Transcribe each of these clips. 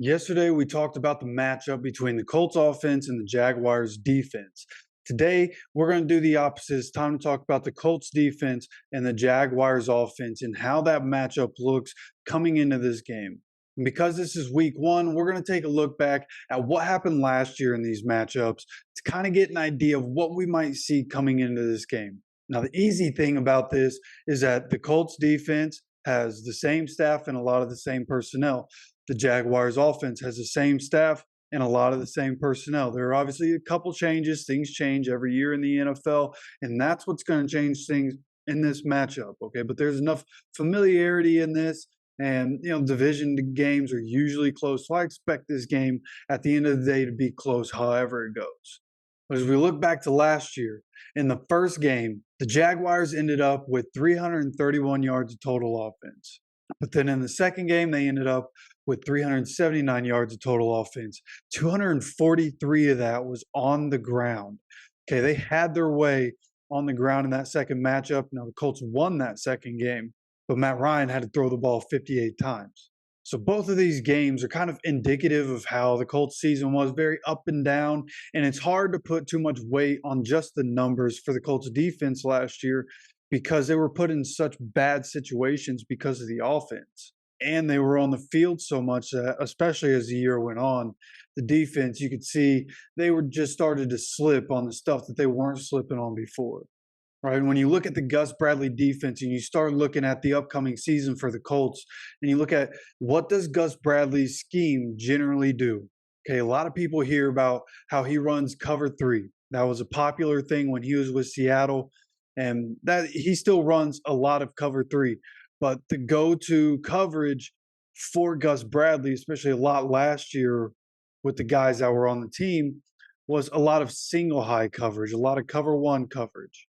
Yesterday, we talked about the matchup between the Colts offense and the Jaguars defense. Today, we're going to do the opposite. It's time to talk about the Colts defense and the Jaguars offense and how that matchup looks coming into this game. And because this is week one, we're going to take a look back at what happened last year in these matchups to kind of get an idea of what we might see coming into this game. Now, the easy thing about this is that the Colts defense has the same staff and a lot of the same personnel. The Jaguars offense has the same staff and a lot of the same personnel. There are obviously a couple changes. Things change every year in the NFL, and that's what's going to change things in this matchup. Okay, but there's enough familiarity in this, and division games are usually close. So I expect this game at the end of the day to be close, however it goes. But as we look back to last year, in the first game, the Jaguars ended up with 331 yards of total offense. But then in the second game, they ended up with 379 yards of total offense. 243 of that was on the ground. Okay, they had their way on the ground in that second matchup. Now, the Colts won that second game, but Matt Ryan had to throw the ball 58 times. So both of these games are kind of indicative of how the Colts season was, very up and down, and it's hard to put too much weight on just the numbers for the Colts defense last year because they were put in such bad situations because of the offense. And they were on the field so much that, especially as the year went on, the defense, you could see they were just started to slip on the stuff that they weren't slipping on before. Right. When you look at the Gus Bradley defense and you start looking at the upcoming season for the Colts and you look at what does Gus Bradley's scheme generally do? Okay, a lot of people hear about how he runs cover three. That was a popular thing when he was with Seattle, and that he still runs a lot of cover three. But the go-to coverage for Gus Bradley, especially a lot last year with the guys that were on the team, was a lot of single high coverage, a lot of cover one coverage.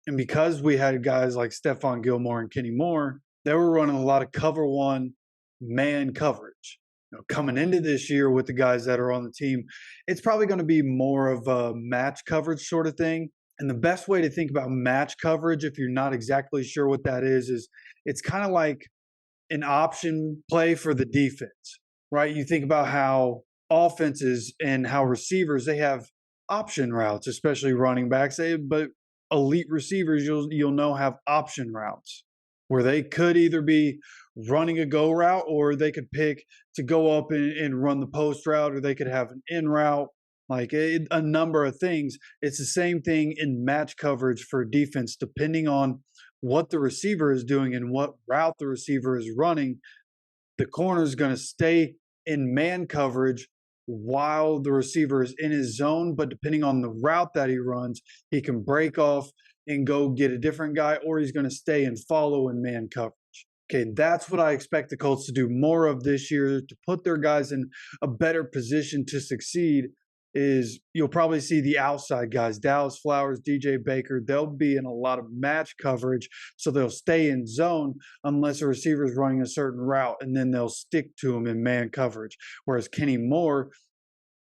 And because we had guys like Stephon Gilmore and Kenny Moore, they were running a lot of cover one man coverage. Coming into this year with the guys that are on the team, it's probably going to be more of a match coverage sort of thing. And the best way to think about match coverage, if you're not exactly sure what that is it's kind of like an option play for the defense, right? You think about how offenses and how receivers, they have option routes, especially running backs, but elite receivers you'll know have option routes where they could either be running a go route or they could pick to go up and run the post route, or they could have an in route, like a number of things. It's the same thing in match coverage for defense, depending on what the receiver is doing and what route the receiver is running. The corner is going to stay in man coverage while the receiver is in his zone, but depending on the route that he runs, he can break off and go get a different guy, or he's going to stay and follow in man coverage. Okay, that's what I expect the Colts to do more of this year to put their guys in a better position to succeed. Is you'll probably see the outside guys, Dallas Flowers, DJ Baker, they'll be in a lot of match coverage, so they'll stay in zone unless a receiver is running a certain route, and then they'll stick to him in man coverage. Whereas Kenny Moore,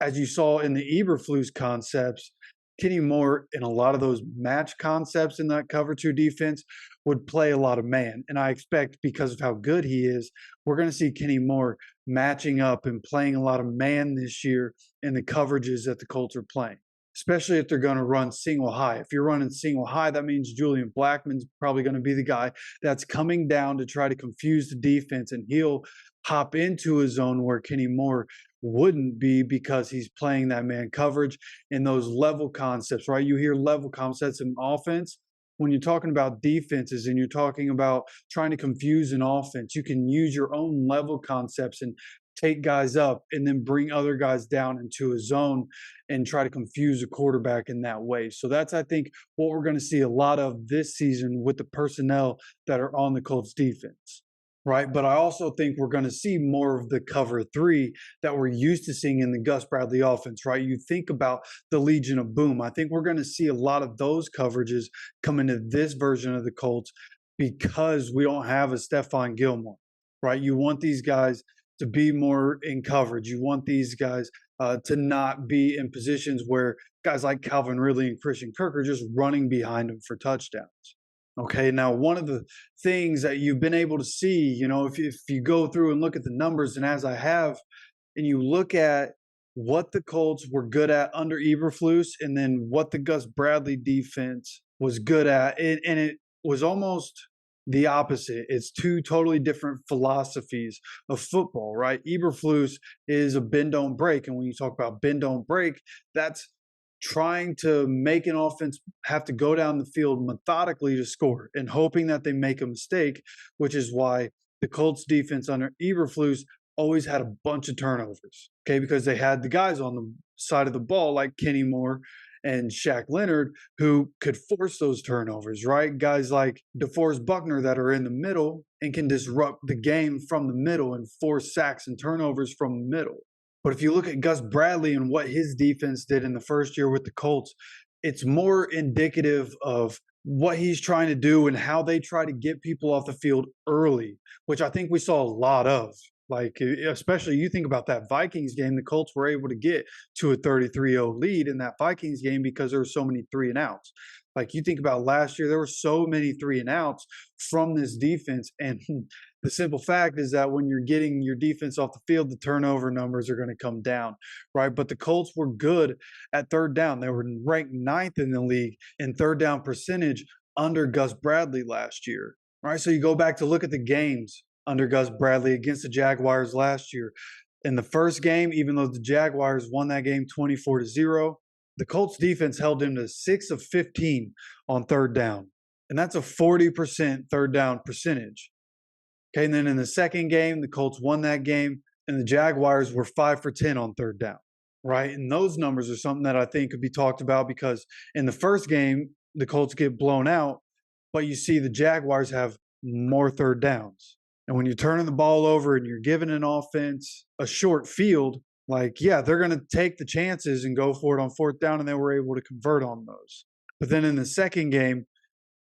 as you saw in the Eberflus concepts, Kenny Moore in a lot of those match concepts in that cover two defense would play a lot of man. And I expect because of how good he is, we're going to see Kenny Moore matching up and playing a lot of man this year in the coverages that the Colts are playing, especially if they're going to run single high. If you're running single high, that means Julian Blackmon's probably going to be the guy that's coming down to try to confuse the defense, and he'll hop into a zone where Kenny Moore wouldn't be because he's playing that man coverage in those level concepts, right? You hear level concepts in offense. When you're talking about defenses and you're talking about trying to confuse an offense, you can use your own level concepts and take guys up and then bring other guys down into a zone and try to confuse a quarterback in that way. So that's, I think, what we're going to see a lot of this season with the personnel that are on the Colts defense. Right. But I also think we're going to see more of the cover three that we're used to seeing in the Gus Bradley offense. Right. You think about the Legion of Boom. I think we're going to see a lot of those coverages come into this version of the Colts because we don't have a Stephon Gilmore. Right. You want these guys to be more in coverage. You want these guys to not be in positions where guys like Calvin Ridley and Christian Kirk are just running behind them for touchdowns. Okay, now one of the things that you've been able to see, if you go through and look at the numbers, and as I have, and you look at what the Colts were good at under Eberflus and then what the Gus Bradley defense was good at, and it was almost the opposite. It's two totally different philosophies of football, right? Eberflus is a bend don't break, and when you talk about bend don't break, that's trying to make an offense have to go down the field methodically to score and hoping that they make a mistake, which is why the Colts defense under Eberflus always had a bunch of turnovers, okay, because they had the guys on the side of the ball like Kenny Moore and Shaq Leonard who could force those turnovers, right? Guys like DeForest Buckner that are in the middle and can disrupt the game from the middle and force sacks and turnovers from the middle. But if you look at Gus Bradley and what his defense did in the first year with the Colts, it's more indicative of what he's trying to do and how they try to get people off the field early, which I think we saw a lot of. Like, especially you think about that Vikings game, the Colts were able to get to a 33-0 lead in that Vikings game because there were so many 3-and-outs. Like, you think about last year, there were so many 3-and-outs from this defense. And the simple fact is that when you're getting your defense off the field, the turnover numbers are going to come down, right? But the Colts were good at third down. They were ranked 9th in the league in third down percentage under Gus Bradley last year, right? So you go back to look at the games under Gus Bradley against the Jaguars last year. In the first game, even though the Jaguars won that game 24-0, the Colts defense held him to 6 of 15 on third down. And that's a 40% third down percentage. Okay, and then in the second game, the Colts won that game, and the Jaguars were 5 for 10 on third down, right? And those numbers are something that I think could be talked about because in the first game, the Colts get blown out, but you see the Jaguars have more third downs. And when you're turning the ball over and you're giving an offense a short field, like, yeah, they're going to take the chances and go for it on fourth down, and they were able to convert on those. But then in the second game,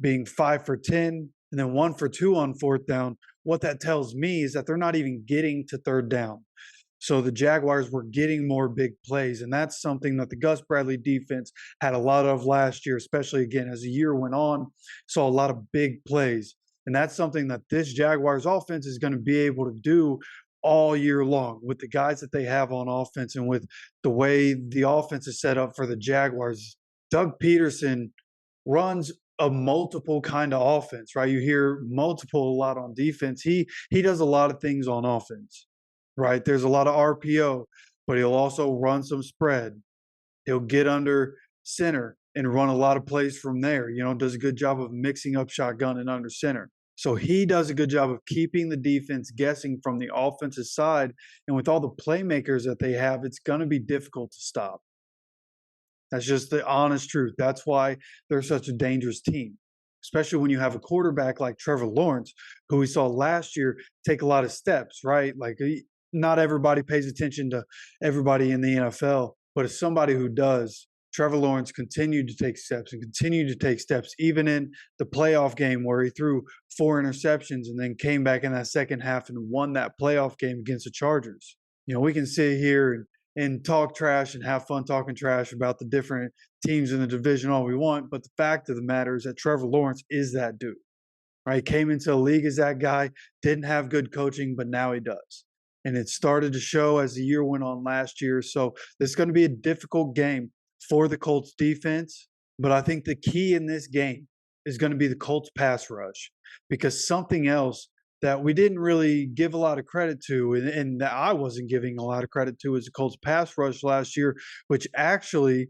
being 5 for 10 and then 1 for 2 on fourth down, what that tells me is that they're not even getting to third down. So the Jaguars were getting more big plays, and that's something that the Gus Bradley defense had a lot of last year, especially, again, as the year went on, saw a lot of big plays. And that's something that this Jaguars offense is going to be able to do all year long with the guys that they have on offense and with the way the offense is set up for the Jaguars. Doug Peterson runs a multiple kind of offense, right? You hear multiple a lot on defense. He does a lot of things on offense, right? There's a lot of RPO, but he'll also run some spread. He'll get under center and run a lot of plays from there. You know, does a good job of mixing up shotgun and under center. So he does a good job of keeping the defense guessing from the offensive side. And with all the playmakers that they have, it's going to be difficult to stop. That's just the honest truth. That's why they're such a dangerous team, especially when you have a quarterback like Trevor Lawrence, who we saw last year take a lot of steps, right? Like, not everybody pays attention to everybody in the NFL, but as somebody who does, Trevor Lawrence continued to take steps and continued to take steps, even in the playoff game where he threw 4 interceptions and then came back in that second half and won that playoff game against the Chargers. You know, we can sit here and talk trash and have fun talking trash about the different teams in the division all we want, but the fact of the matter is that Trevor Lawrence is that dude, right? Came into the league as that guy, didn't have good coaching, but now he does. And it started to show as the year went on last year. So this is going to be a difficult game for the Colts defense, but I think the key in this game is going to be the Colts pass rush, because something else that we didn't really give a lot of credit to, and that I wasn't giving a lot of credit to, is the Colts pass rush last year, which actually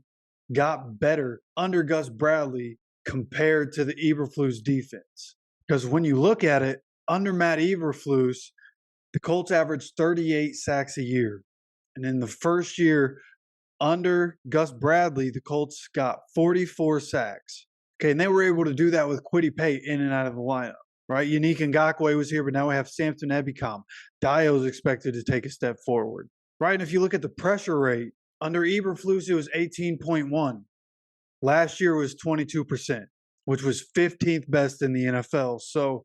got better under Gus Bradley compared to the Eberflus defense. Because when you look at it, under Matt Eberflus, the Colts averaged 38 sacks a year. And in the first year under Gus Bradley, the Colts got 44 sacks. Okay, and they were able to do that with Kwity Paye in and out of the lineup, right? Unique Ngakoue was here, but now we have Samson Ebukam. Dio is expected to take a step forward, right? And if you look at the pressure rate, under Eberflus, it was 18.1. Last year was 22%, which was 15th best in the NFL. So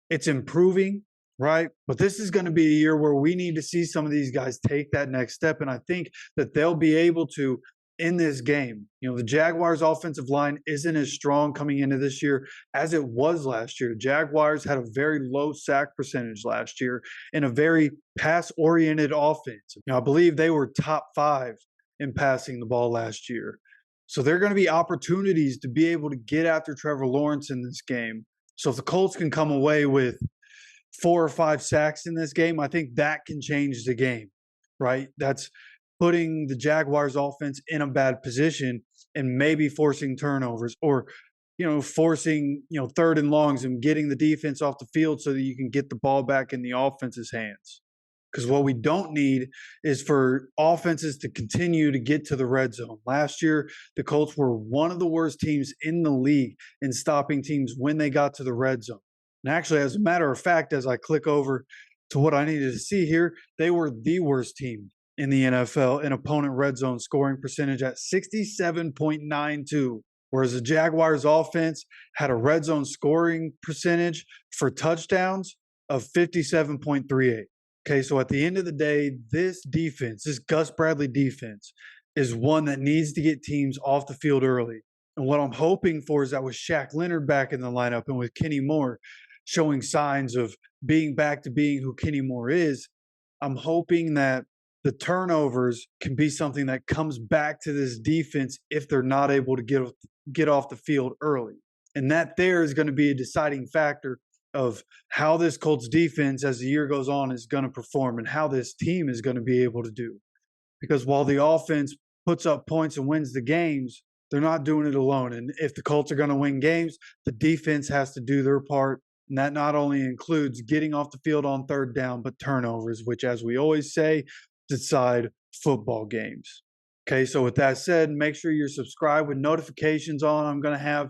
it's improving, right? But this is going to be a year where we need to see some of these guys take that next step. And I think that they'll be able to in this game. The Jaguars' offensive line isn't as strong coming into this year as it was last year. Jaguars had a very low sack percentage last year in a very pass-oriented offense. I believe they were top 5 in passing the ball last year. So there are going to be opportunities to be able to get after Trevor Lawrence in this game. So if the Colts can come away with 4 or 5 sacks in this game, I think that can change the game, right? That's putting the Jaguars offense in a bad position and maybe forcing turnovers or, forcing, 3rd and longs and getting the defense off the field so that you can get the ball back in the offense's hands. Because what we don't need is for offenses to continue to get to the red zone. Last year, the Colts were one of the worst teams in the league in stopping teams when they got to the red zone. And actually, as a matter of fact, as I click over to what I needed to see here, they were the worst team in the NFL in opponent red zone scoring percentage at 67.92, whereas the Jaguars offense had a red zone scoring percentage for touchdowns of 57.38. Okay, so at the end of the day, this defense, this Gus Bradley defense, is one that needs to get teams off the field early. And what I'm hoping for is that with Shaq Leonard back in the lineup and with Kenny Moore showing signs of being back to being who Kenny Moore is, I'm hoping that the turnovers can be something that comes back to this defense if they're not able to get off the field early. And that there is going to be a deciding factor of how this Colts defense as the year goes on is going to perform and how this team is going to be able to do. Because while the offense puts up points and wins the games, they're not doing it alone. And if the Colts are going to win games, the defense has to do their part. And that not only includes getting off the field on 3rd down, but turnovers, which, as we always say, decide football games. Okay, so with that said, make sure you're subscribed with notifications on. I'm going to have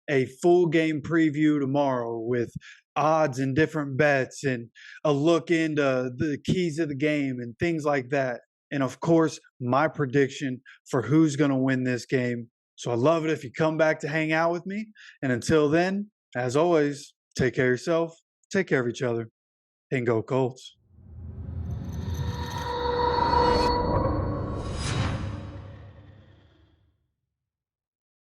a full game preview tomorrow with odds and different bets and a look into the keys of the game and things like that. And of course, my prediction for who's going to win this game. So I love it if you come back to hang out with me. And until then, as always, take care of yourself, take care of each other, and go Colts.